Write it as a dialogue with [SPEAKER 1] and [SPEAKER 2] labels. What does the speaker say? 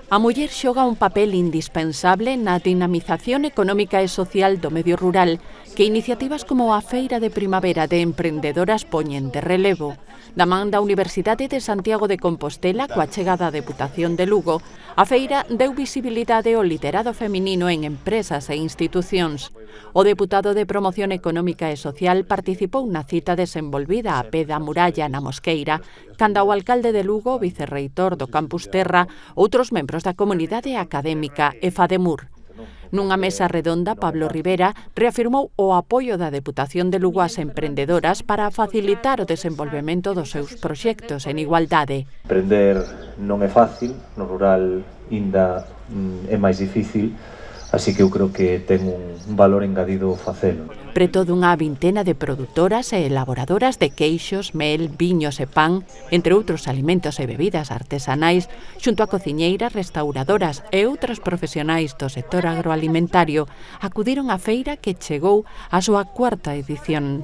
[SPEAKER 1] A muller xoga un papel indispensable na dinamización económica e social do medio rural que iniciativas como a Feira de Primavera de Emprendedoras poñen de relevo. Da man da Universidade de Santiago de Compostela, coa chegada da Deputación de Lugo, a feira deu visibilidade ao liderado feminino en empresas e institucións. O deputado de Promoción Económica e Social participou na cita desenvolvida a pé da muralla na Mosqueira, canda o alcalde de Lugo, o vicerreitor do Campus Terra, outros membros da comunidade académica e FADEMUR. Nunha mesa redonda, Pablo Rivera reafirmou o apoio da Deputación de Lugo ás emprendedoras para facilitar o desenvolvemento dos seus proxectos en igualdade.
[SPEAKER 2] Emprender non é fácil, no rural ainda é máis difícil, así que eu creo que ten un valor engadido facelo.
[SPEAKER 1] Preto dunha vintena de produtoras e elaboradoras de queixos, mel, viños e pan, entre outros alimentos e bebidas artesanais, xunto a cociñeiras, restauradoras e outros profesionais do sector agroalimentario, acudiron á feira que chegou á súa cuarta edición.